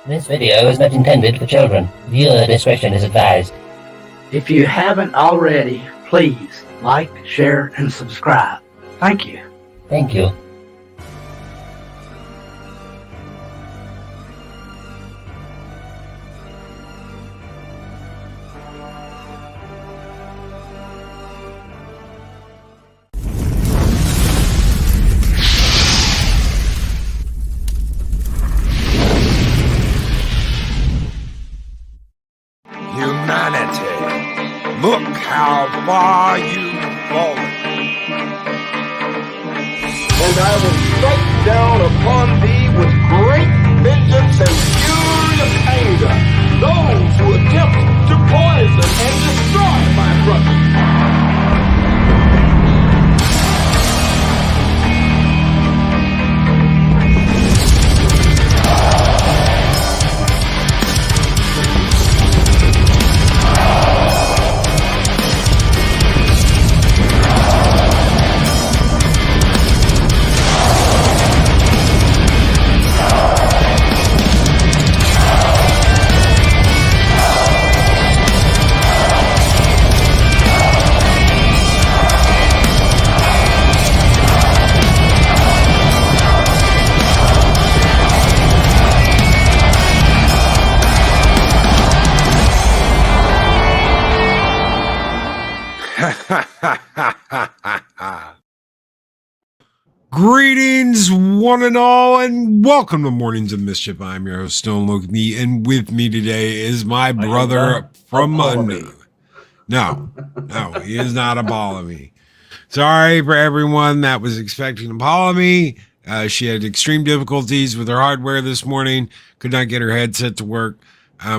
This video is not intended for children. Viewer discretion is advised. If you haven't already, please like, share, and subscribe. Thank you. Thank you. Humanity, look how far you've fallen. And I will strike down upon thee with great vengeance and fury of anger those who attempt to poison and destroy my brother. Greetings, one and all, and welcome to Mornings of Mischief. I'm your host, Stone Loki, and with me today is my brother from unknown. No, he is not a ball of me. Sorry for everyone that was expecting a ball of me. She had extreme difficulties with her hardware this morning, could not get her headset to work.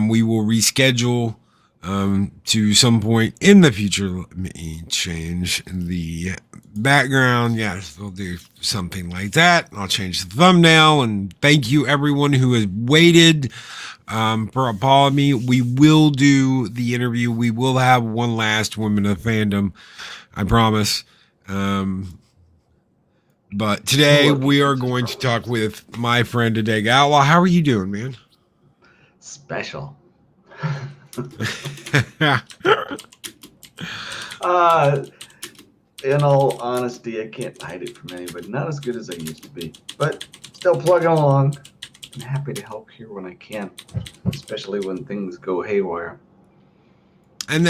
We will reschedule to some point in the future. Let me change the background. Yes, we'll do something like that. I'll change the thumbnail, and thank you everyone who has waited for Apollo Me. We will do the interview. We will have one last Women of Fandom, I promise. But today we are going to talk with my friend Adega. Outlaw, how are you doing, man? Special. In all honesty, I can't hide it from anybody. Not as good as I used to be, but still plugging along. I'm happy to help here when I can, especially when things go haywire. And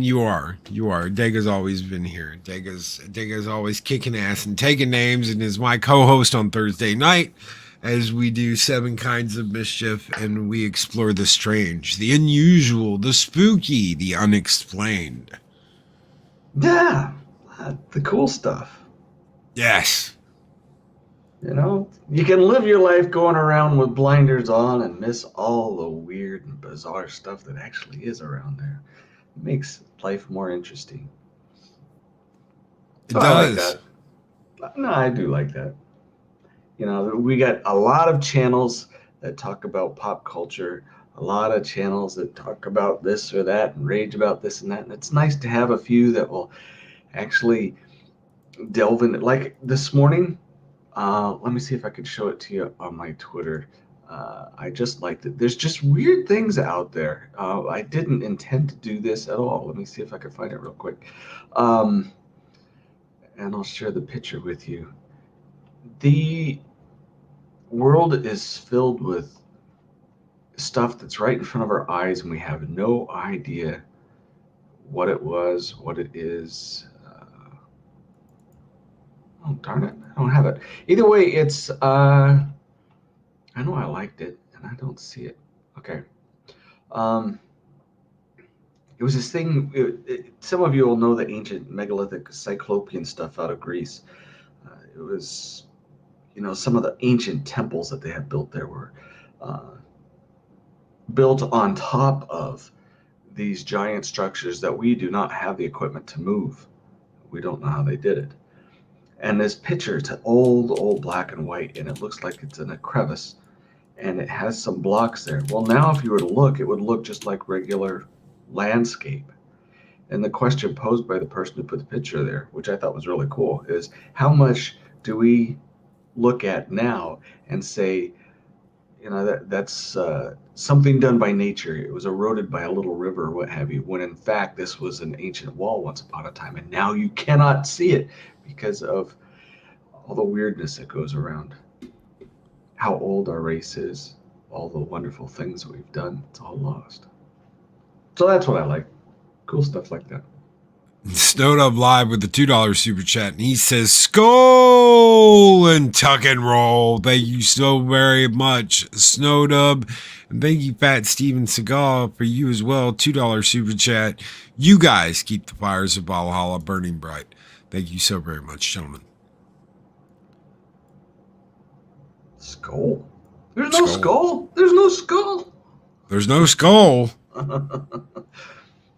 you are. Adega's always been here. Adega's always kicking ass and taking names, and is my co-host on Thursday night as we do 7 kinds of mischief, and we explore the strange, the unusual, the spooky, the unexplained. Yeah, the cool stuff. Yes. You know, you can live your life going around with blinders on and miss all the weird and bizarre stuff that actually is around there. It makes life more interesting. It does. I like that. No, I do like that. You know, we got a lot of channels that talk about pop culture, a lot of channels that talk about this or that and rage about this and that. And it's nice to have a few that will actually delve in. Like this morning, let me see if I can show it to you on my Twitter. I just liked it. There's just weird things out there. I didn't intend to do this at all. Let me see if I can find it real quick. And I'll share the picture with you. The world is filled with stuff that's right in front of our eyes, and we have no idea what it was, what it is. Oh, darn it. I don't have it. Either way, it's, I know I liked it, and I don't see it. Okay. It was this thing, some of you will know the ancient megalithic cyclopean stuff out of Greece. It was, you know, some of the ancient temples that they had built there were built on top of these giant structures that we do not have the equipment to move. We don't know how they did it. And this picture, it's old black and white, and it looks like it's in a crevice, and it has some blocks there. Well, now if you were to look, it would look just like regular landscape. And the question posed by the person who put the picture there, which I thought was really cool, is how much do we look at now and say, that's something done by nature. It was eroded by a little river or what have you, when in fact this was an ancient wall once upon a time, and now you cannot see it because of all the weirdness that goes around. How old our race is, all the wonderful things that we've done, it's all lost. So that's what I like. Cool stuff like that. Snowed Up Live with the $2 super chat, and he says, Skull and tuck and roll. Thank you so very much, Snowed Up. And thank you, Fat Steven Seagal, for you as well. $2 super chat. You guys keep the fires of Valhalla burning bright. Thank you so very much, gentlemen. Skull? There's no skull? There's no skull? There's no skull.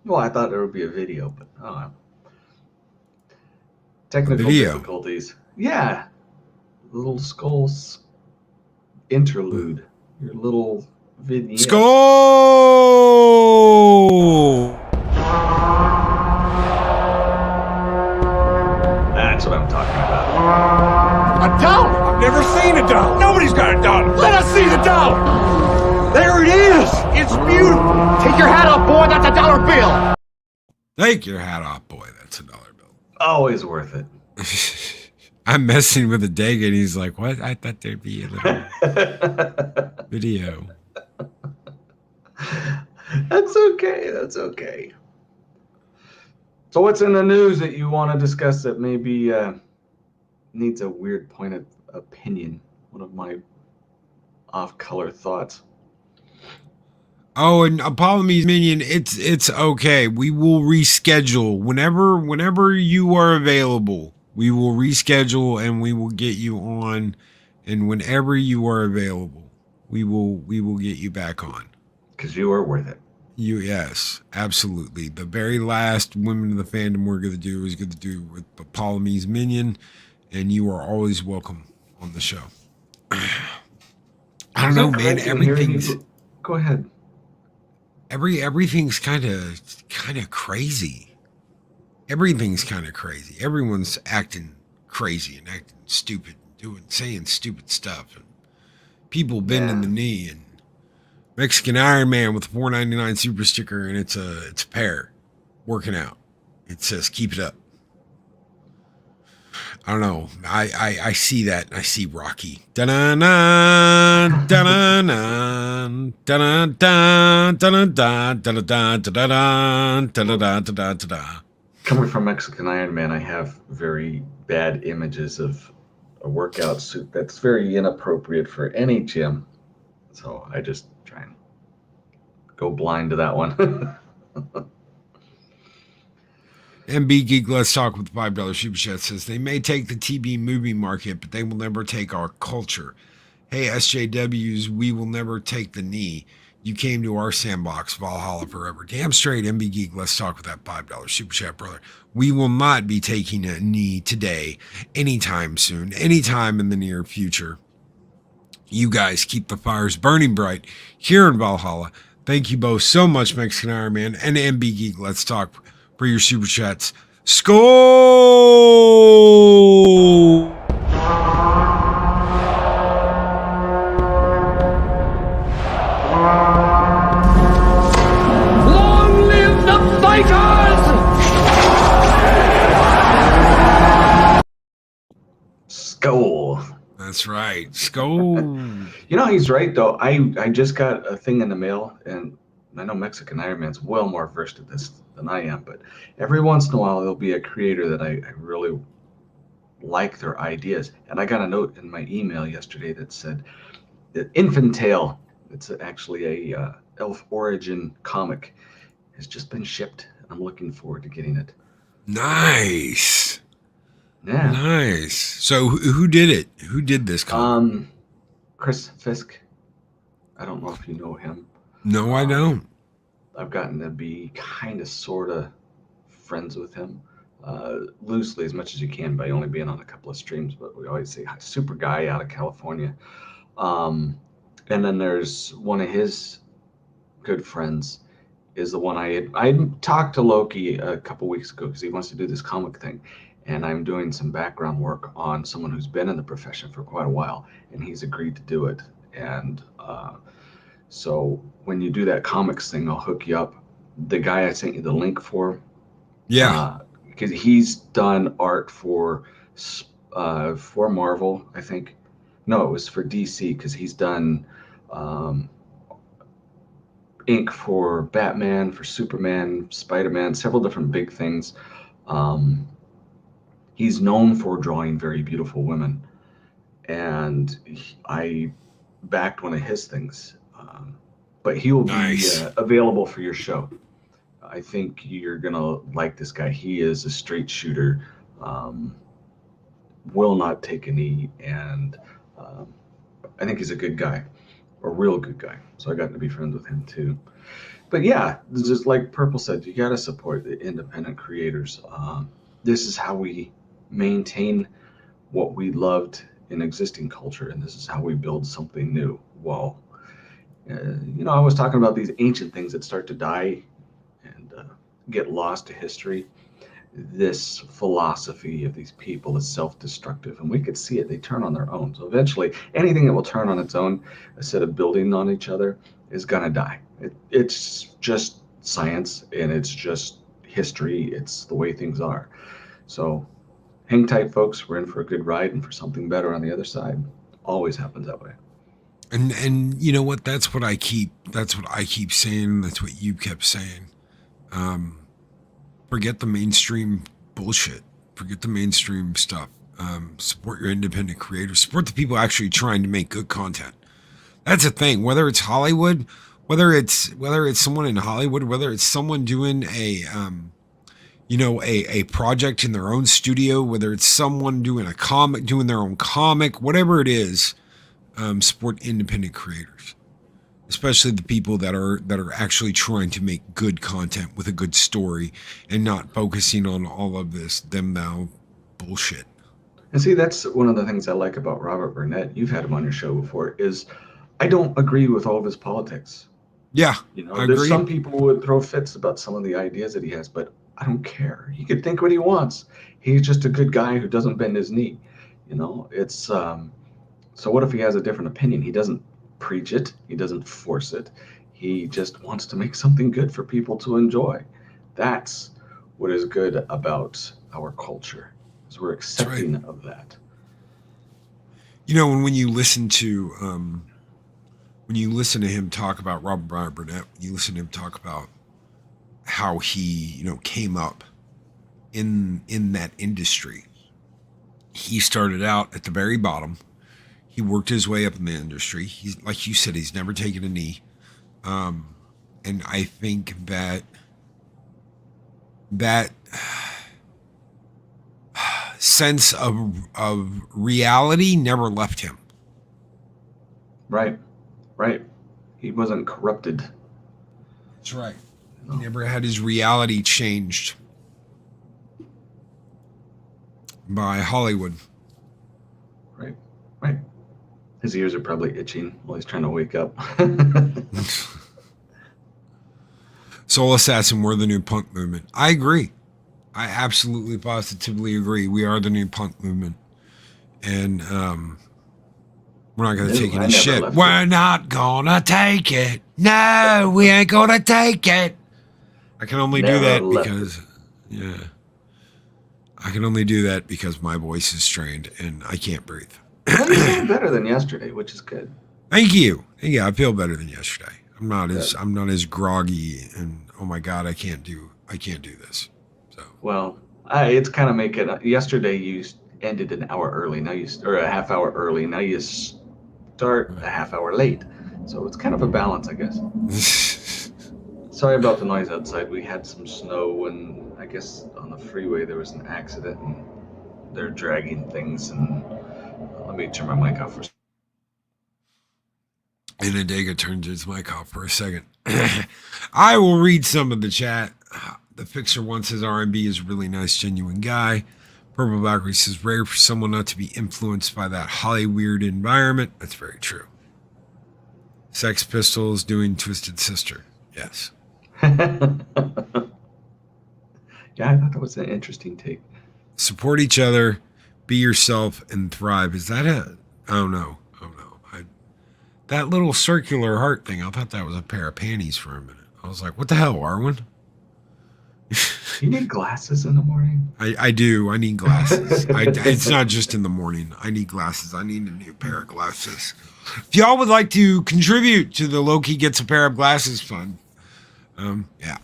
Well, I thought there would be a video, but technical difficulties. Yeah, little skulls interlude. Your little vignette. Skull. That's what I'm talking about. A dollar? I've never seen a dollar. Nobody's got a dollar. Let us see the dollar. There it is. It's beautiful. Take your hat off, boy. That's a dollar bill. Take your hat off, boy. That's a dollar bill. Always worth it. I'm messing with Adega, and he's like, what? I thought there'd be a little video. That's okay. That's okay. So what's in the news that you want to discuss that maybe needs a weird point of opinion? One of my off-color thoughts. Oh, and Apollome's Minion, it's okay. We will reschedule whenever you are available. We will reschedule and we will get you on. And whenever you are available, we will get you back on. Because you are worth it. Yes, absolutely. The very last Women of the Fandom we're going to do is going to do with Apollome's Minion, and you are always welcome on the show. I don't know, man. Everything's. Go ahead. Everything's kind of crazy. Everything's kind of crazy. Everyone's acting crazy and acting stupid, saying stupid stuff, and people bending the knee, and Mexican Iron Man with a $4.99 super sticker, and it's a pair working out. It says keep it up. I don't know. I see that. I see Rocky. Da-na-na, da-na-na, da-na-da, da-na-da, da-na-da, da-da-da, da-da-da, da-da-da. Coming from Mexican Iron Man, I have very bad images of a workout suit that's very inappropriate for any gym. So I just try and go blind to that one. MB Geek Let's Talk with the $5 super chat says they may take the TV movie market, but they will never take our culture. Hey, SJWs, we will never take the knee. You came to our sandbox, Valhalla forever. Damn straight, MB Geek Let's Talk with that $5 super chat, brother. We will not be taking a knee today, anytime soon, anytime in the near future. You guys keep the fires burning bright here in Valhalla. Thank you both so much, Mexican Iron Man and MB Geek Let's Talk, for your super chats. Skull! Long live the fighters! Skull. That's right. Skull. You know, he's right, though. I just got a thing in the mail, and I know Mexican Iron Man's well more versed at this than I am, but every once in a while there'll be a creator that I really like their ideas. And I got a note in my email yesterday that said that Infantale, it's actually a Elf Origin comic, has just been shipped. I'm looking forward to getting it. Nice. Yeah. Nice. So who did it? Who did this comic? Chris Fisk. I don't know if you know him. No, I don't. I've gotten to be kind of, sort of friends with him, loosely as much as you can by only being on a couple of streams, but we always say super guy out of California. And then there's one of his good friends is the one I talked to Loki a couple weeks ago because he wants to do this comic thing. And I'm doing some background work on someone who's been in the profession for quite a while, and he's agreed to do it. And so when you do that comics thing, I'll hook you up. The guy I sent you the link for, Yeah. because he's done art for Marvel, I think. No, it was for DC, because he's done ink for Batman, for Superman, Spider-Man, several different big things. He's known for drawing very beautiful women, and I backed one of his things. But he will Nice. be available for your show. I think you're gonna like this guy. He is a straight shooter, will not take a knee, and um, I think he's a good guy, a real good guy. So I got to be friends with him too. But yeah, just like Purple said, you got to support the independent creators. This is how we maintain what we loved in existing culture, and this is how we build something new. Well, I was talking about these ancient things that start to die and get lost to history. This philosophy of these people is self-destructive, and we could see it. They turn on their own. So eventually, anything that will turn on its own instead of building on each other is gonna die. It's just science, and it's just history. It's the way things are. So hang tight, folks. We're in for a good ride and for something better on the other side. Always happens that way. And you know what? That's what I keep saying. That's what you kept saying. Forget the mainstream bullshit. Forget the mainstream stuff. Support your independent creators. Support the people actually trying to make good content. That's a thing. Whether it's Hollywood, whether it's someone in Hollywood, whether it's someone doing a project in their own studio, whether it's someone doing a comic, doing their own comic, whatever it is, support independent creators, especially the people that are actually trying to make good content with a good story and not focusing on all of this them thou bullshit. And see, that's one of the things I like about Robert Burnett. You've had him on your show before. Is I don't agree with all of his politics. Yeah, I There's agree. some people who would throw fits about some of the ideas that he has, but I don't care. He could think what he wants. He's just a good guy who doesn't bend his knee. It's so what if he has a different opinion? He doesn't preach it. He doesn't force it. He just wants to make something good for people to enjoy. That's what is good about our culture, is we're accepting of that. When you listen to him talk about Robert Burnett, when you listen to him talk about how he came up in that industry, he started out at the very bottom. He worked his way up in the industry. He's, like you said, he's never taken a knee. And I think that sense of reality never left him. Right. He wasn't corrupted. That's right. He never had his reality changed by Hollywood. Right. His ears are probably itching while he's trying to wake up. Soul Assassin, we're the new punk movement. I agree. I absolutely positively agree. We are the new punk movement. And we're not going to take any shit. We're not going to take it. No, we ain't going to take it. I can only do that because, I can only do that because my voice is strained and I can't breathe. Well, you feel better than yesterday, which is good. Thank you. Yeah, I feel better than yesterday. I'm not as groggy and oh my god, I can't do this. So well, it's kind of making. Yesterday you ended an hour early. Now or a half hour early. Now you start a half hour late. So it's kind of a balance, I guess. Sorry about the noise outside. We had some snow, and I guess on the freeway there was an accident, and they're dragging things. And let me turn my mic off for a second. And Adega turns his mic off for a second. I will read some of the chat. The Fixer wants his R&B is a really nice, genuine guy. Purple Valkyrie says, rare for someone not to be influenced by that Hollyweird environment. That's very true. Sex Pistols doing Twisted Sister. Yes. Yeah, I thought that was an interesting take. Support each other, be yourself, and thrive. Is that I don't know. That little circular heart thing, I thought that was a pair of panties for a minute. I was like, what the hell, Arwen? You need glasses in the morning? I do. I need glasses. It's not just in the morning. I need glasses. I need a new pair of glasses. If y'all would like to contribute to the Loki Gets a Pair of Glasses fund, yeah.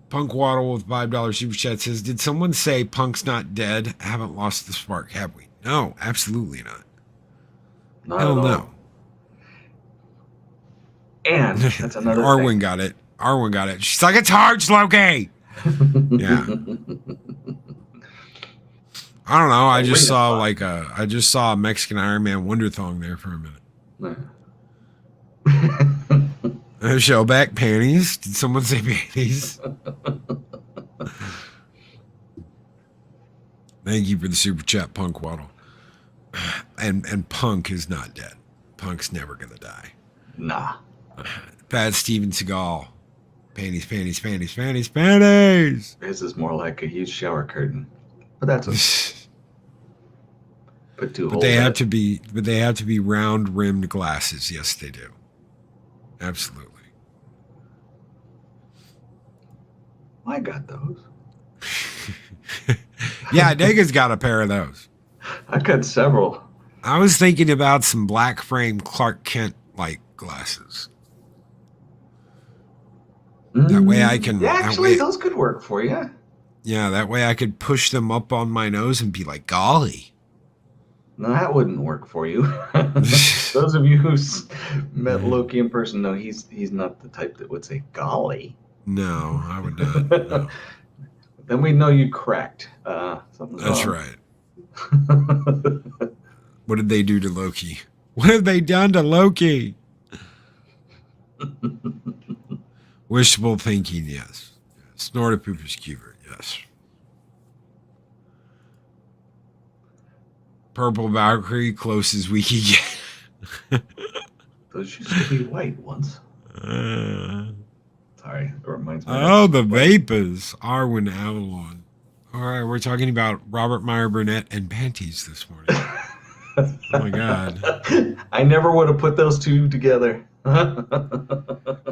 Punk Waddle with $5 super chat says, did someone say Punk's not dead? Haven't lost the spark, have we? No, absolutely not. Not Hell at all. no. And that's another Arwen thing. got it. Arwen got it. She's like, it's hard, Loki. Yeah. I don't know. I just saw a Mexican Iron Man Wonder Thong there for a minute. Show back panties. Did someone say panties? Thank you for the super chat, Punk Waddle. And Punk is not dead. Punk's never gonna die. Nah. Bad Steven Seagal. Panties, panties, panties, panties, panties. His is more like a huge shower curtain, but that's okay. But they have to be round rimmed glasses. Yes, they do. Absolutely. I got those. Yeah, Adega's got a pair of those. I got several. I was thinking about some black frame Clark Kent like glasses. That way I can. Yeah, actually, those could work for you. Yeah, that way I could push them up on my nose and be like, golly. No, that wouldn't work for you. Those of you who met Loki in person know he's not the type that would say golly. No, I would not. No. Then we know you cracked. That's right. What did they do to Loki? What have they done to Loki? Wishful thinking, yes. Snort a pooper's keeper, yes. Purple Valkyrie, close as we can get. Those used to be white once. Sorry, it reminds me. Oh, the vapors. Arwen Avalon. All right, we're talking about Robert Meyer Burnett and panties this morning. Oh my God. I never would have put those two together.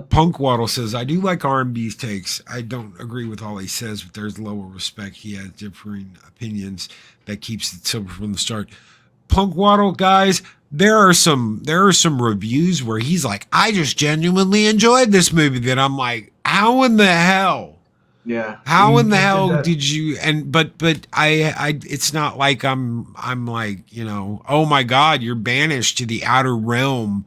Punk Waddle says, I do like R&B's takes. I don't agree with all he says, but there's lower respect. He has differing opinions that keeps it simple from the start. Punk Waddle, guys, there are some reviews where he's like, I just genuinely enjoyed this movie. That I'm like, how in the hell? Yeah. How in the hell did you? And but I it's not like I'm like, you know, oh my God, you're banished to the outer realm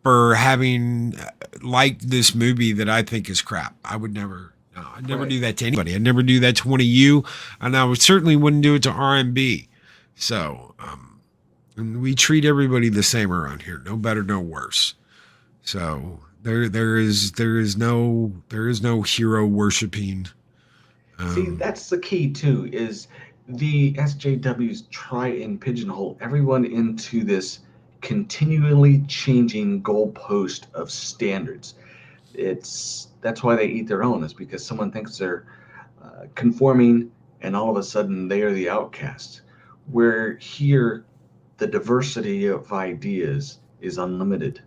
for having liked this movie that I think is crap. I would never, no, I'd never do that to anybody. I'd never do that to one of you, and I certainly wouldn't do it to R&B. So, and we treat everybody the same around here, no better, no worse. So there is no hero worshiping. See, that's the key too. Is the SJWs try and pigeonhole everyone into this continually changing goalpost of standards. That's why they eat their own, is because someone thinks they're conforming, and all of a sudden they are the outcasts. Where here, the diversity of ideas is unlimited,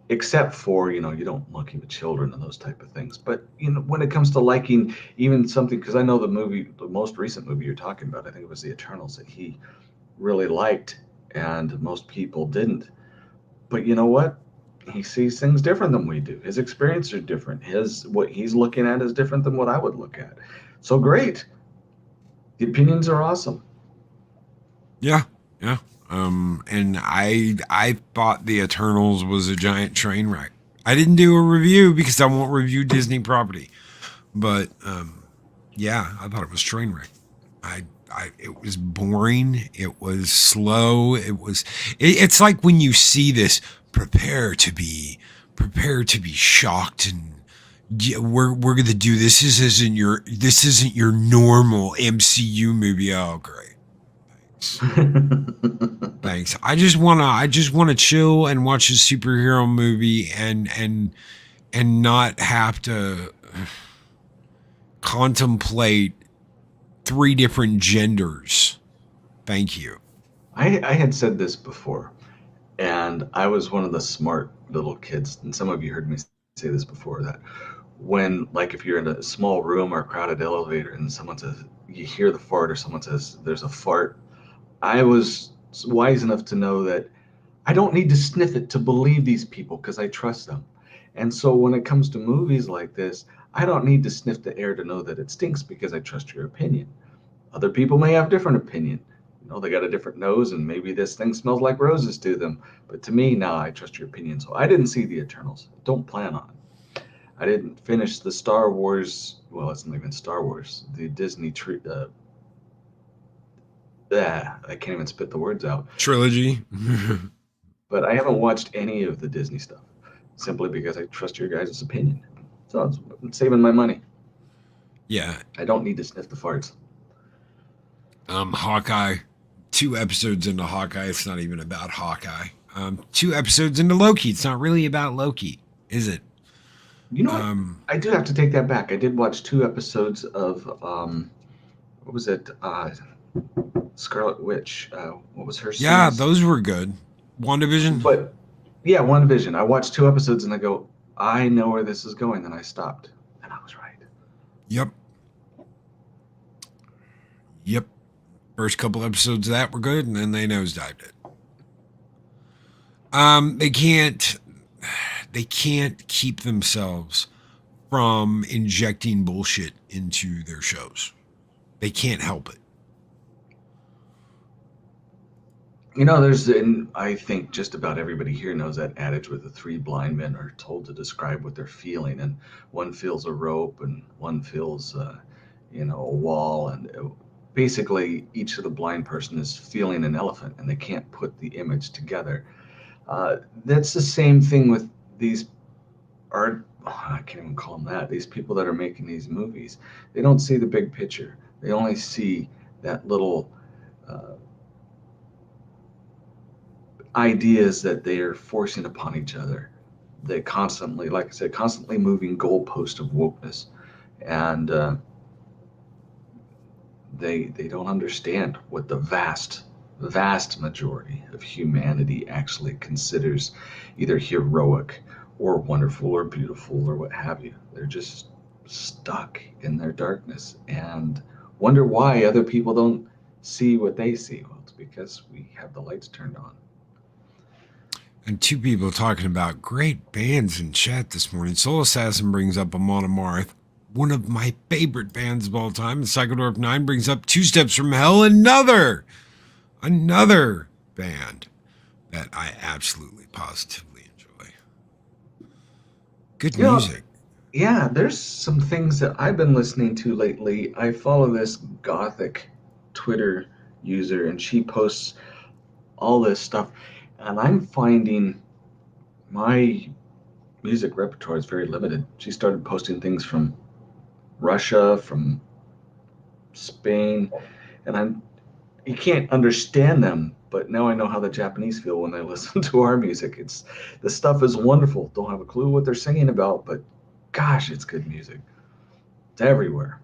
except for, you don't monkey with children and those type of things. But when it comes to liking even something, because I know the most recent movie you're talking about, I think it was The Eternals, that he really liked, and most people didn't. But you know what? He sees things different than we do. His experiences are different. What he's looking at is different than what I would look at. So great. The opinions are awesome. Yeah. And I thought The Eternals was a giant train wreck. I didn't do a review because I won't review Disney property. But yeah, I thought it was train wreck. It was boring. It was slow. It's like when you see this, prepare to be shocked, and we're going to do this. This isn't your normal MCU movie. Oh, great. Thanks. I just wanna chill and watch a superhero movie and not have to contemplate 3 different genders. Thank you. I had said this before, And I was one of the smart little kids, and some of you heard me say this before, that when, like, if you're in a small room or a crowded elevator and someone says, you hear the fart, or someone says there's a fart, I was wise enough to know that I don't need to sniff it to believe these people because I trust them. And so when it comes to movies like this, I don't need to sniff the air to know that it stinks because I trust your opinion. Other people may have different opinion. They got a different nose, and maybe this thing smells like roses to them. But to me, now I trust your opinion. So I didn't see the Eternals. Don't plan on it. I didn't finish the Star Wars. Well, it's not even Star Wars. The Disney I can't even spit the words out. Trilogy. But I haven't watched any of the Disney stuff simply because I trust your guys' opinion. So I'm saving my money. Yeah. I don't need to sniff the farts. Hawkeye. 2 episodes into Hawkeye. It's not even about Hawkeye. 2 episodes into Loki. It's not really about Loki, is it? You know what? I do have to take that back. I did watch 2 episodes of what was it? Scarlet Witch. What was her series? Yeah, those were good. WandaVision? But yeah, WandaVision. I watched 2 episodes and I go, I know where this is going. Then I stopped. And I was right. Yep. First couple episodes of that were good, and then they nosedived it. They can't keep themselves from injecting bullshit into their shows. They can't help it. I think just about everybody here knows that adage where the 3 blind men are told to describe what they're feeling, and one feels a rope and one feels, a wall, and basically each of the blind person is feeling an elephant, and they can't put the image together. That's the same thing with these art. I can't even call them that. These people that are making these movies, they don't see the big picture. They only see that little ideas that they are forcing upon each other. They constantly, like I said, constantly moving goalpost of wokeness, and they don't understand what the vast majority of humanity actually considers either heroic or wonderful or beautiful or what have you. They're just stuck in their darkness and wonder why other people don't see what they see. Well, it's because we have the lights turned on. And 2 people talking about great bands in chat this morning. Soul Assassin brings up Amon Amarth, one of my favorite bands of all time. And Psychodorp 9 brings up 2 Steps from Hell, another band that I absolutely positively enjoy. Good music. Yeah, there's some things that I've been listening to lately. I follow this Gothic Twitter user, and she posts all this stuff. And I'm finding my music repertoire is very limited. She started posting things from Russia, from Spain, and you can't understand them, but now I know how the Japanese feel when they listen to our music. The stuff is wonderful. Don't have a clue what they're singing about, but gosh, it's good music. It's everywhere.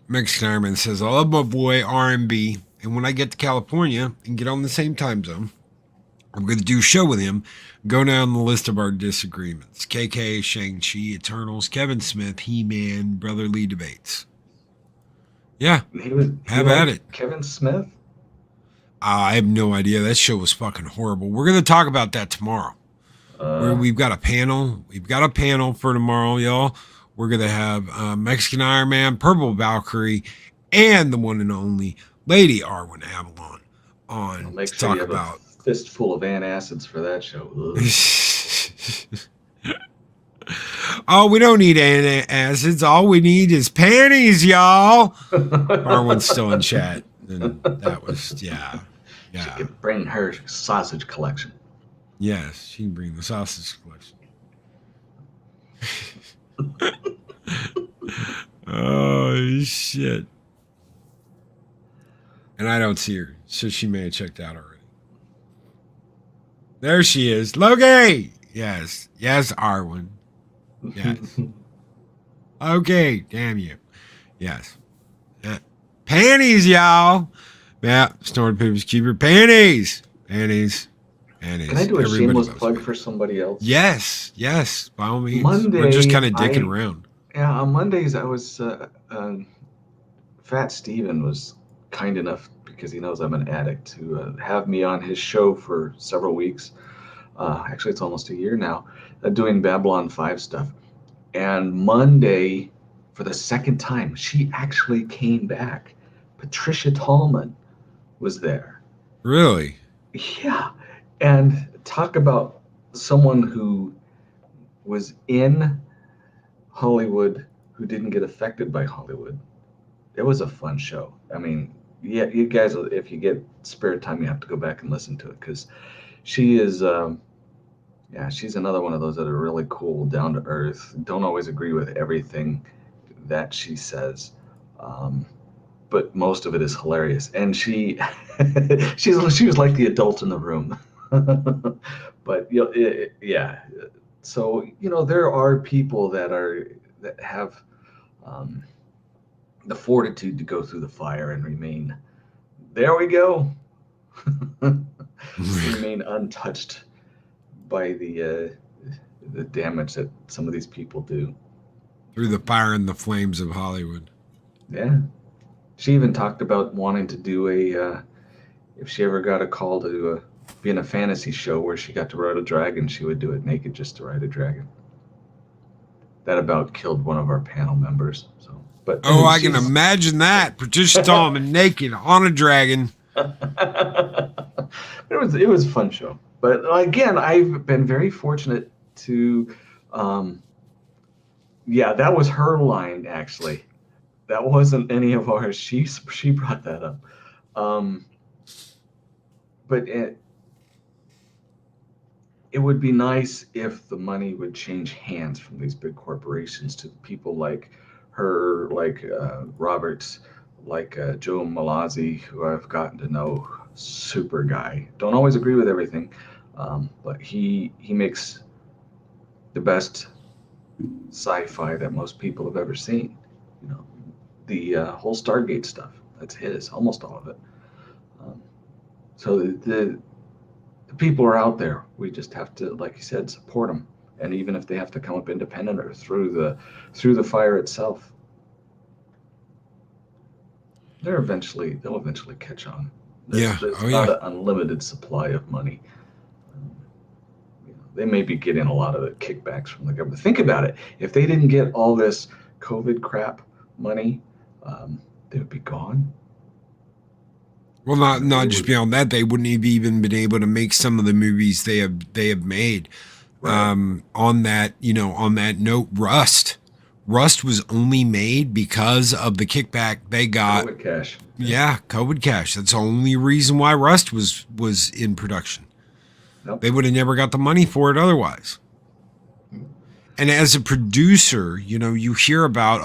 Mexican Ironman says, I love my boy R&B, and when I get to California and get on the same time zone, I'm going to do a show with him, go down the list of our disagreements. KK, Shang-Chi, Eternals, Kevin Smith, He-Man, Brotherly Debates. Yeah, have at it. Kevin Smith? I have no idea. That show was fucking horrible. We're going to talk about that tomorrow. We've got a panel. We've got a panel for tomorrow, y'all. We're going to have Mexican Iron Man, Purple Valkyrie, and the one and only Lady Arwen Avalon on to talk about. A fistful of antacids for that show. Oh, we don't need antacids. All we need is panties, y'all. Arwen's still in chat. And that was, yeah. She could bring her sausage collection. Yes, she can bring the sausage collection. Oh, shit. And I don't see her, so she may have checked out already. There she is. Logie! Yes. Yes, Arwen. Yes. Okay, damn you. Yes. Panties, y'all. Yeah, Snorted Papers, keep your panties. Panties. And Can I do a everybody shameless loves plug me. for somebody else? Yes, by all means. Monday, We're just kind of dicking around. Yeah, on Mondays I was Fat Steven was kind enough, because he knows I'm an addict, to have me on his show for several weeks. Actually, it's almost a year now, doing Babylon 5 stuff. And Monday, for the second time, she actually came back. Patricia Tallman was there. Really? Yeah. And talk about someone who was in Hollywood who didn't get affected by Hollywood. It was a fun show. I mean, yeah, you guys, if you get spare time, you have to go back and listen to it, because she is, yeah, she's another one of those that are really cool, down to earth. Don't always agree with everything that she says, but most of it is hilarious. And she, she was like the adult in the room. But yeah. So there are people that have um, the fortitude to go through the fire and remain. There we go. Remain untouched by the damage that some of these people do. Through the fire and the flames of Hollywood. Yeah. She even talked about wanting to do if she ever got a call to be in a fantasy show where she got to ride a dragon, she would do it naked just to ride a dragon. That about killed one of our panel members. So, but oh, I can imagine that. Patricia Tallman naked on a dragon. It was a fun show. But again, I've been very fortunate to, yeah, that was her line actually. That wasn't any of ours. She brought that up. But it would be nice if the money would change hands from these big corporations to people like her, like Roberts, like Joe Malazzi, who I've gotten to know. Super guy. Don't always agree with everything, but he makes the best sci-fi that most people have ever seen. The whole Stargate stuff, that's his, almost all of it. So the people are out there. We just have to, like you said, support them. And even if they have to come up independent or through the fire itself, they'll eventually catch on. There's not an unlimited supply of money. They may be getting a lot of the kickbacks from the government. Think about it. If they didn't get all this COVID crap money, they would be gone. Well, not just beyond that, they wouldn't have even been able to make some of the movies they have made. Right. On that note, Rust was only made because of the kickback they got. COVID cash. Yeah, COVID cash. That's the only reason why Rust was in production. Nope. They would have never got the money for it otherwise. And as a producer, you hear about,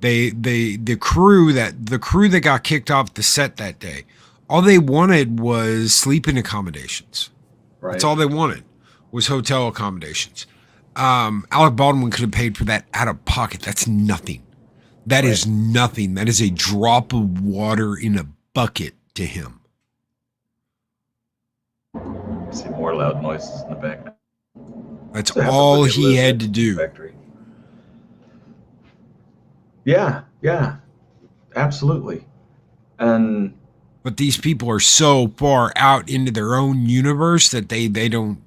the crew that got kicked off the set that day, all they wanted was sleeping accommodations. Right. That's all they wanted was hotel accommodations. Alec Baldwin could have paid for that out of pocket. That's nothing. That is nothing. That is a drop of water in a bucket to him. I see more loud noises in the back. That's all he had to do. Factory. Yeah, absolutely. But these people are so far out into their own universe that they don't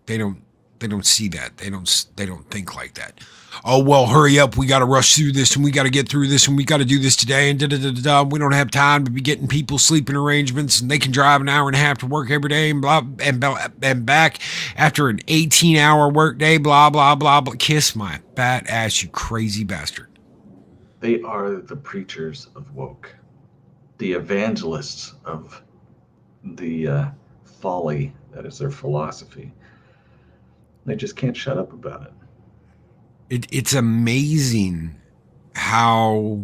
see that. They don't think like that. Oh, well, hurry up. We got to rush through this and we got to get through this and we got to do this today and da-da-da-da-da. We don't have time to be getting people sleeping arrangements and they can drive an hour and a half to work every day and blah and back after an 18-hour work day, blah, blah, blah, blah. Kiss my fat ass, you crazy bastard. They are the preachers of woke, the evangelists of the folly that is their philosophy. They just can't shut up about it. It's amazing how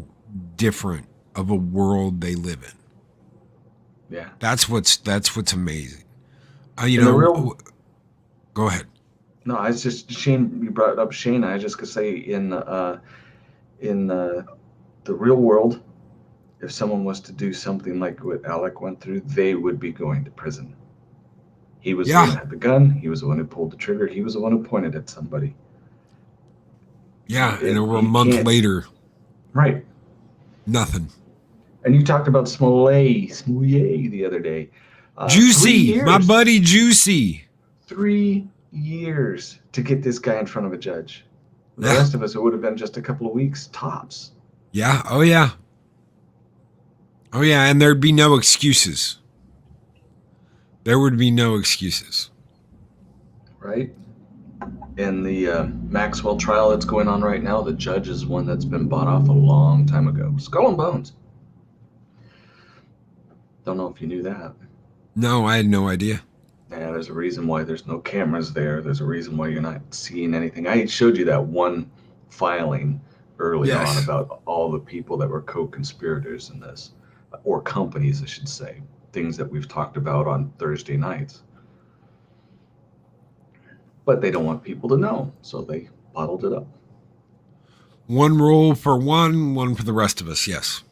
different of a world they live in. Yeah, that's what's amazing. Go ahead. No, I was just Shane. You brought up Shane. I was just gonna say in the real world, if someone was to do something like what Alec went through, they would be going to prison. He was the one that had the gun. He was the one who pulled the trigger. He was the one who pointed at somebody. Yeah, and over a month later. Right. Nothing. And you talked about Smollett the other day. Juicy, my buddy Juicy. 3 years to get this guy in front of a judge. The rest of us, it would have been just a couple of weeks, tops. Yeah, oh yeah. Oh yeah, and there'd be no excuses. There would be no excuses. Right? In the Maxwell trial that's going on right now, the judge is one that's been bought off a long time ago. Skull and Bones. Don't know if you knew that. No, I had no idea. Yeah, there's a reason why there's no cameras there. There's a reason why you're not seeing anything. I showed you that one filing early on about all the people that were co-conspirators in this, or companies, I should say, things that we've talked about on Thursday nights. But they don't want people to know, so they bottled it up. One rule for one for the rest of us, yes.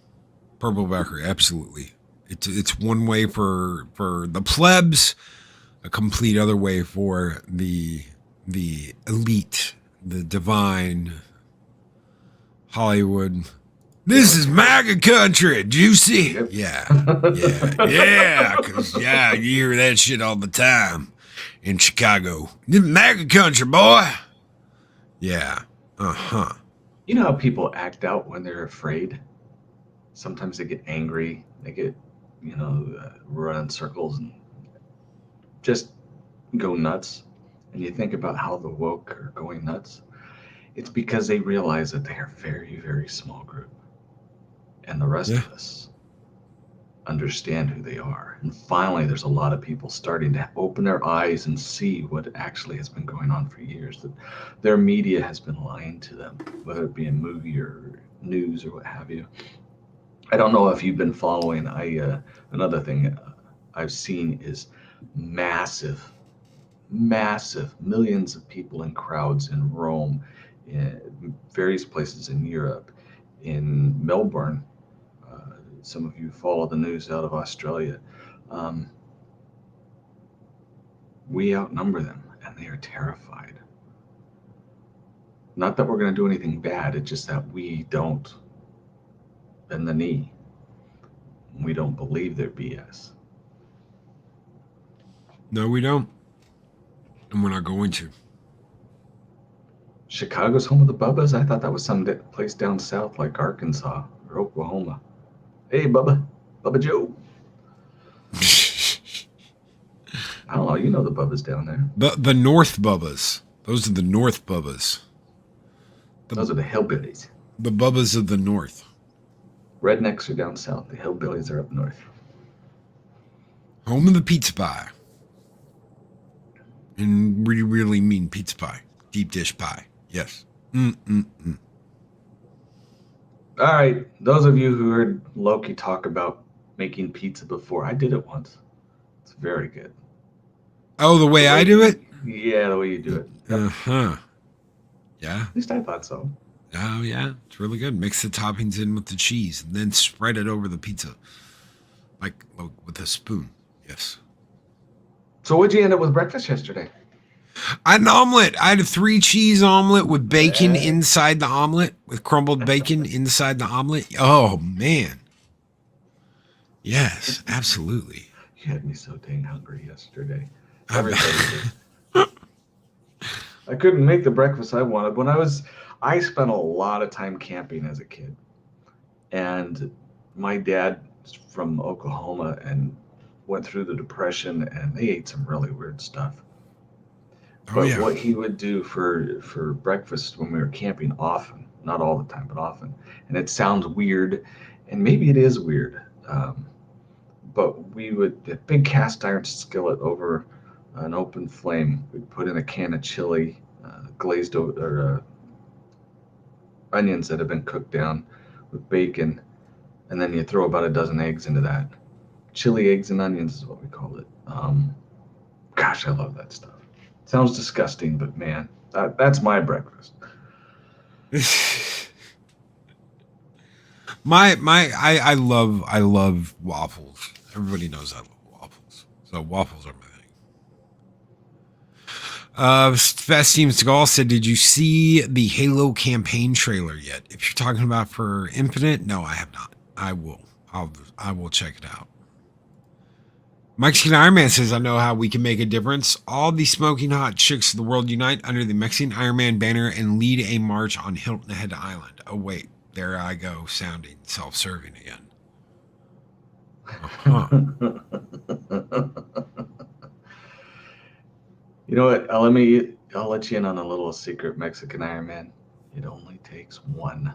Purple Backer, absolutely. It's one way for the plebs, a complete other way for the elite, the divine Hollywood. This is MAGA country, Juicy. Yep. Yeah, because you hear that shit all the time in Chicago. This is MAGA country, boy. Yeah, You know how people act out when they're afraid? Sometimes they get angry, they get, run in circles and just go nuts. And you think about how the woke are going nuts. It's because they realize that they are a very, very small group. And the rest of us understand who they are. And finally, there's a lot of people starting to open their eyes and see what actually has been going on for years, that their media has been lying to them, whether it be in movie or news or what have you. I don't know if you've been following. Another thing I've seen is massive millions of people in crowds in Rome, in various places in Europe, in Melbourne. Some of you follow the news out of Australia. We outnumber them, and they are terrified. Not that we're going to do anything bad, it's just that we don't bend the knee. We don't believe their BS. No, we don't. And we're not going to. Chicago's home of the Bubbas? I thought that was some place down south like Arkansas or Oklahoma. Hey, Bubba Joe. I don't know, you know the Bubbas down there. The North Bubbas. Those are the North Bubbas. Those are the hillbillies. The Bubbas of the North. Rednecks are down south. The hillbillies are up north. Home of the pizza pie. And really, really mean pizza pie. Deep dish pie. Yes. All right. Those of you who heard Loki talk about making pizza before, I did it once. It's very good. Oh, the way I do it? Yeah, the way you do it. Uh-huh. Yeah. At least I thought so. Oh, yeah. It's really good. Mix the toppings in with the cheese and then spread it over the pizza. Like with a spoon. Yes. So what'd you end up with breakfast yesterday? I had an omelet. I had a 3-cheese omelet with bacon inside the omelet, with crumbled bacon inside the omelet. Oh, man. Yes, absolutely. You had me so dang hungry yesterday. Everybody did. I couldn't make the breakfast I wanted. I spent a lot of time camping as a kid. And my dad is from Oklahoma and went through the Depression, and they ate some really weird stuff. But what he would do for breakfast when we were camping often, not all the time, but often, and it sounds weird, and maybe it is weird, but we would, a big cast iron skillet over an open flame, we'd put in a can of chili, glazed over, onions that have been cooked down with bacon, and then you throw about a dozen eggs into that. Chili, eggs, and onions is what we call it. Gosh, I love that stuff. Sounds disgusting, but man, that's my breakfast. I love waffles. Everybody knows I love waffles. So waffles are my thing. Fast Steven Seagal said, "Did you see the Halo campaign trailer yet? If you're talking about for Infinite, no, I have not. I will. I will check it out." Mexican Iron Man says, "I know how we can make a difference. All the smoking hot chicks of the world unite under the Mexican Iron Man banner and lead a march on Hilton Head Island." Oh wait, there I go, sounding self-serving again. Uh-huh. You know what? I'll let you in on a little secret, Mexican Iron Man. It only takes one.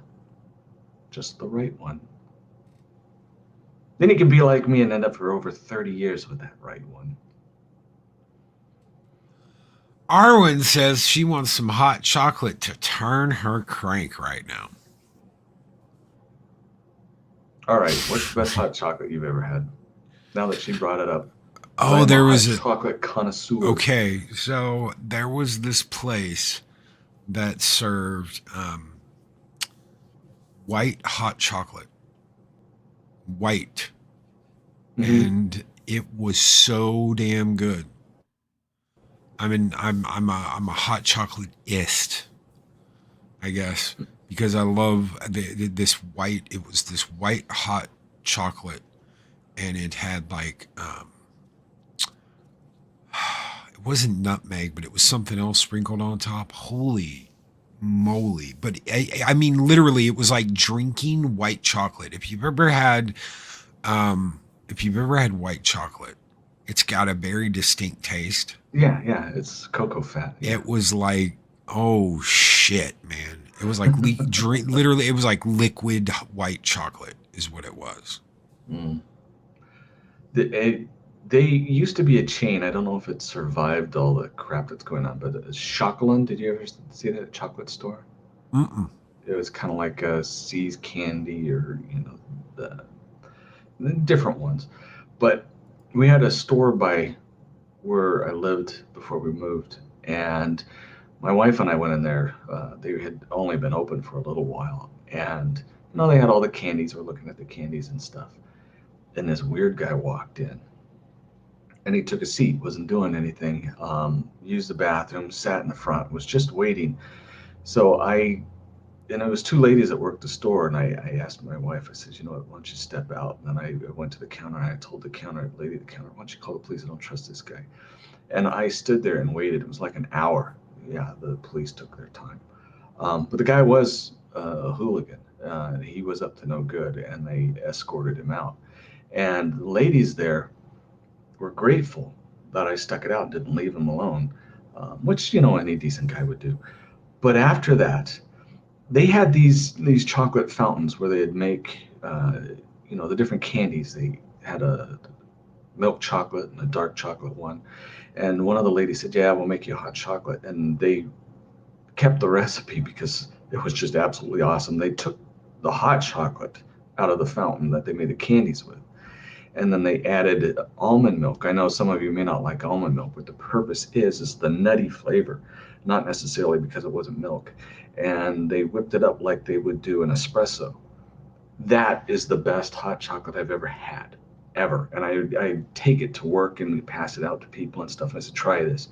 Just the right one. Then you can be like me and end up for over 30 years with that right one. Arwen says she wants some hot chocolate to turn her crank right now. All right, what's the best hot chocolate you've ever had? Now that she brought it up. Oh, there was a chocolate connoisseur. Okay, so there was this place that served white hot chocolate. White. Mm-hmm. And it was so damn good. I mean, I'm a hot chocolate-ist, I guess, because I love this white. It was this white hot chocolate, and it had like it wasn't nutmeg, but it was something else sprinkled on top. Holy moly! But I mean, literally, it was like drinking white chocolate. If you've ever had white chocolate, it's got a very distinct taste. Yeah, it's cocoa fat. Yeah. It was like, oh shit, man! It was like literally, it was like liquid white chocolate, is what it was. Mm. They used to be a chain. I don't know if it survived all the crap that's going on, but Chocolate. Did you ever see that chocolate store? Mm-mm. It was kind of like a See's Candy, or the different ones. But we had a store by where I lived before we moved, and my wife and I went in there. They had only been open for a little while, and they had all the candies. We're looking at the candies and stuff, and this weird guy walked in, and he took a seat, wasn't doing anything, used the bathroom, sat in the front, was just waiting. So and it was two ladies that worked the store, and I asked my wife, I said, you know what, why don't you step out? And then I went to the counter, and I told the lady at the counter, why don't you call the police? I don't trust this guy. And I stood there and waited. It was like an hour. Yeah, the police took their time. But the guy was a hooligan. He was up to no good, and they escorted him out. And the ladies there were grateful that I stuck it out and didn't leave him alone, which, any decent guy would do. But after that, they had these chocolate fountains where they'd make, the different candies. They had a milk chocolate and a dark chocolate one. And one of the ladies said, yeah, we'll make you a hot chocolate. And they kept the recipe because it was just absolutely awesome. They took the hot chocolate out of the fountain that they made the candies with. And then they added almond milk. I know some of you may not like almond milk, but the purpose is the nutty flavor, not necessarily because it wasn't milk. And they whipped it up like they would do an espresso. That is the best hot chocolate I've ever had, ever. And I take it to work and pass it out to people and stuff. And I said, try this.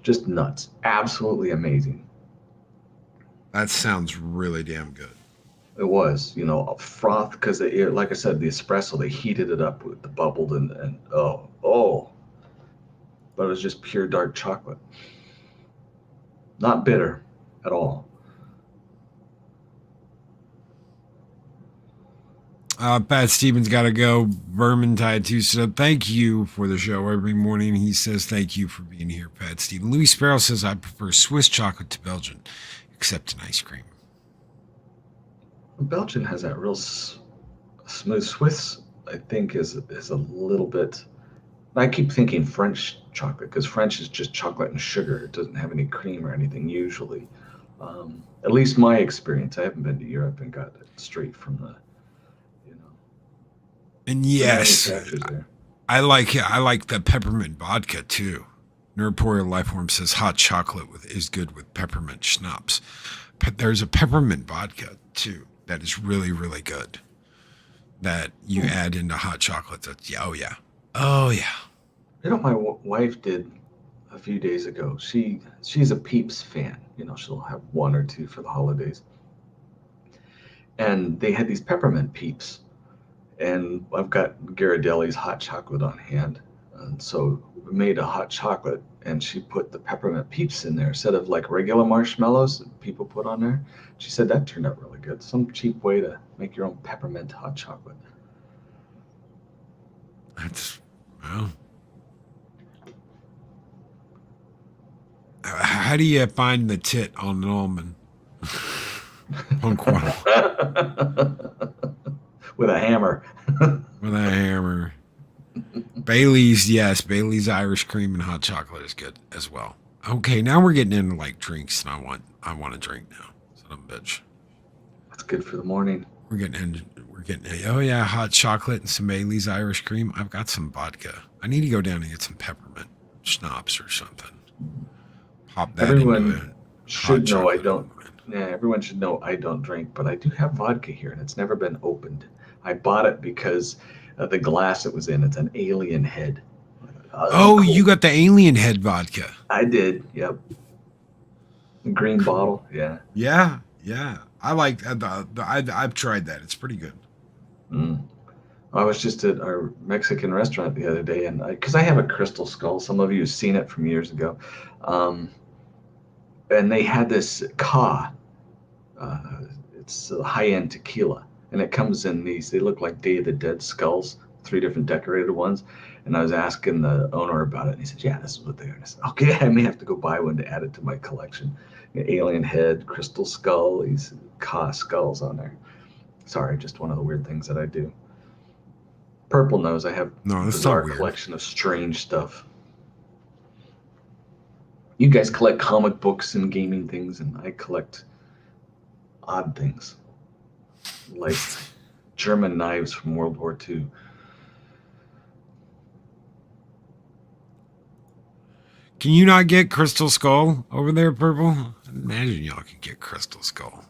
Just nuts. Absolutely amazing. That sounds really damn good. It was, a froth, because like I said, the espresso, they heated it up with the bubbled and oh. But it was just pure dark chocolate. Not bitter at all. Pat Stevens got to go. Vermintide 2 said, thank you for the show every morning. He says, thank you for being here, Pat Stevens. Louis Sparrow says, I prefer Swiss chocolate to Belgian, except in ice cream. Belgian has that real smooth. Swiss, I think, is a little bit. I keep thinking French chocolate, because French is just chocolate and sugar. It doesn't have any cream or anything usually. At least my experience. I haven't been to Europe and got it straight from the. And yes, I like the peppermint vodka too. Nerdporeal Lifeform says hot chocolate is good with peppermint schnapps. But there's a peppermint vodka too that is really, really good. That you add into hot chocolate. That's oh yeah. My wife did a few days ago. She's a Peeps fan. She'll have one or two for the holidays. And they had these peppermint Peeps. And I've got Ghirardelli's hot chocolate on hand. And so we made a hot chocolate, and she put the peppermint Peeps in there instead of like regular marshmallows that people put on there. She said that turned out really good. Some cheap way to make your own peppermint hot chocolate. That's, well. How do you find the tit on an almond? Punk one. With a hammer. With a hammer. Bailey's, yes. Bailey's Irish cream and hot chocolate is good as well. Okay, now we're getting into like drinks, and I want a drink now. Son of a bitch. That's good for the morning. We're getting oh yeah, hot chocolate and some Bailey's Irish cream. I've got some vodka. I need to go down and get some peppermint schnapps or something. Pop that Everyone should know I don't. Yeah, everyone should know I don't drink, but I do have vodka here, and it's never been opened. I bought it because of the glass it was in. It's an alien head. Oh, cool. You got the alien head vodka. I did. Yep. The green bottle. Yeah. Yeah. Yeah. I like I've tried that. It's pretty good. I was just at our Mexican restaurant the other day, and because I have a Crystal Skull, some of you have seen it from years ago, and they had this Ka. It's a high-end tequila, and it comes in these. They look like Day of the Dead skulls, 3 different decorated ones. And I was asking the owner about it, and he said, "Yeah, this is what they are." And I said, "Okay, I may have to go buy one to add it to my collection." Alien head, Crystal Skull, these Ka skulls on there. Sorry, just one of the weird things that I do. Purple knows I have a bizarre collection of strange stuff. You guys collect comic books and gaming things, and I collect odd things like German knives from World War II. Can you not get Crystal Skull over there, Purple? I imagine y'all can get Crystal Skull.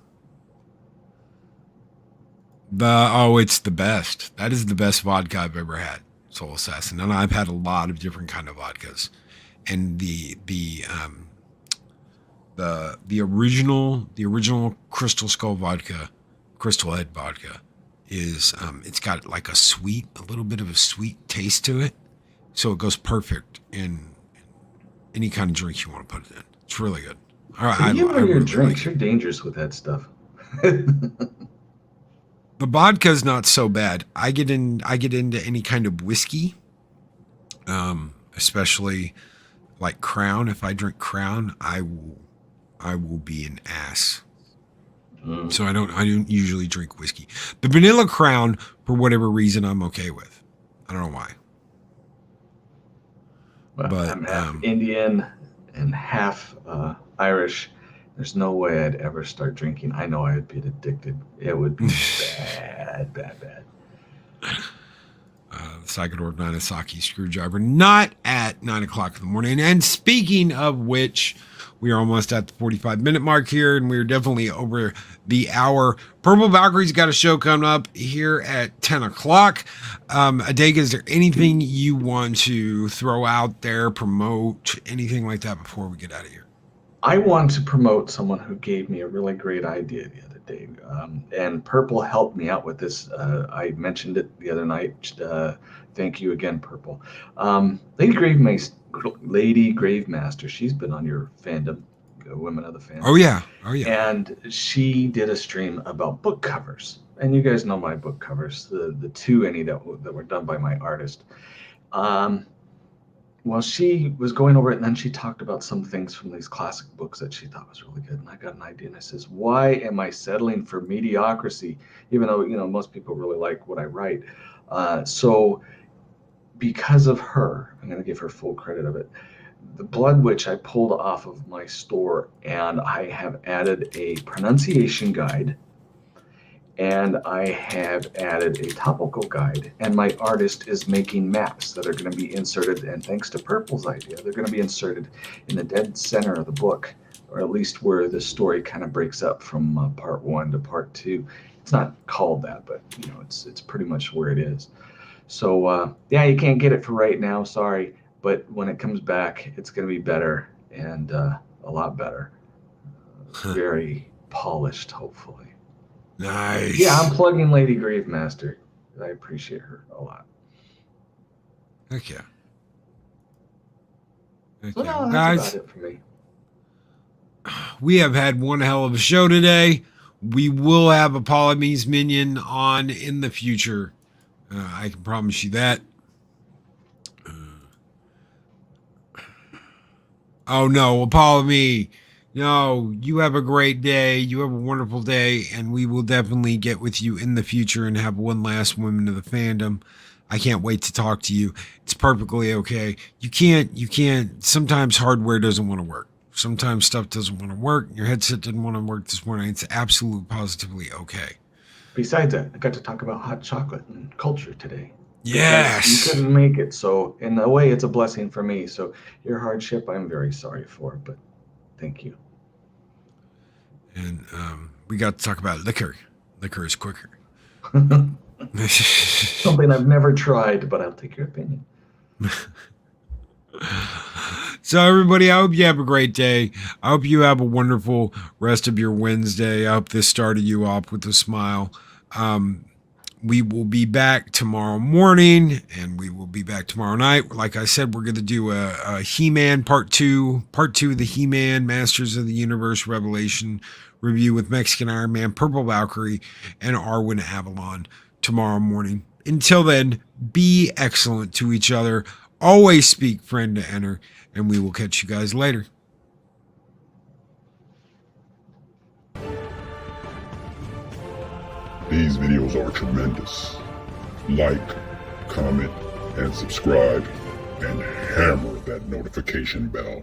It's the best. That is the best vodka I've ever had, Soul Assassin. And I've had a lot of different kind of vodkas. And the original Crystal Skull vodka, Crystal Head vodka, is it's got like a little bit of a sweet taste to it. So it goes perfect in any kind of drink you want to put it in. It's really good. All right, you know your drinks. You're dangerous with that stuff. The vodka's not so bad. I get into any kind of whiskey, especially like Crown. If I drink Crown, I will be an ass. So I don't usually drink whiskey. The vanilla Crown, for whatever reason, I'm okay with. I don't know why. Well, but I'm half Indian and half Irish. There's no way I'd ever start drinking. I know I'd be addicted. It would be bad. Psychodor Nagasaki Screwdriver, not at 9 o'clock in the morning. And speaking of which, we are almost at the 45-minute mark here, and we're definitely over the hour. Purple Valkyrie's got a show coming up here at 10 o'clock. Adega, is there anything you want to throw out there, promote, anything like that before we get out of here? I want to promote someone who gave me a really great idea the other day. And Purple helped me out with this. I mentioned it the other night. Thank you again, Purple. Lady Gravemaster, she's been on your fandom, Women of the Fandom. Oh, yeah. And she did a stream about book covers. And you guys know my book covers, the two that were done by my artist. Well, she was going over it, and then she talked about some things from these classic books that she thought was really good. And I got an idea, and I says, why am I settling for mediocrity, even though, most people really like what I write? So because of her, I'm going to give her full credit of it. The Blood Witch I pulled off of my store, and I have added a pronunciation guide, and I have added a topical guide, and my artist is making maps that are going to be inserted, and thanks to Purple's idea, they're going to be inserted in the dead center of the book, or at least where the story kind of breaks up from part 1 to part 2. It's not called that, but it's pretty much where it is. So yeah, you can't get it for right now, sorry. but when it comes back, it's going to be better and a lot better. Very polished, hopefully. Nice. Yeah, I'm plugging Lady Gravemaster. I appreciate her a lot. Okay. So Okay, no, that's guys, about it for me. we have had one hell of a show today. We will have a Polymies minion on in the future. I can promise you that. Oh no, Apollo me. No, you have a great day. You have a wonderful day, and we will definitely get with you in the future and have one last Women of the Fandom. I can't wait to talk to you. It's perfectly okay. You can't, sometimes hardware doesn't want to work. Sometimes stuff doesn't want to work. Your headset didn't want to work this morning. It's absolutely positively okay. Besides that, I got to talk about hot chocolate and culture today. Yes. You couldn't make it, so in a way, it's a blessing for me. So your hardship, I'm very sorry for, but thank you. And we got to talk about liquor. Liquor is quicker. Something I've never tried, but I'll take your opinion. So everybody, I hope you have a great day. I hope you have a wonderful rest of your Wednesday. I hope this started you off with a smile. We will be back tomorrow morning, and we will be back tomorrow night. Like I said, we're going to do a He-Man part two of the He-Man Masters of the Universe Revelation review with Mexican Iron Man, Purple Valkyrie, and Arwen Avalon tomorrow morning. Until then, be excellent to each other. Always speak friend to enter, and we will catch you guys later. These videos are tremendous. Like, comment, and subscribe, and hammer that notification bell.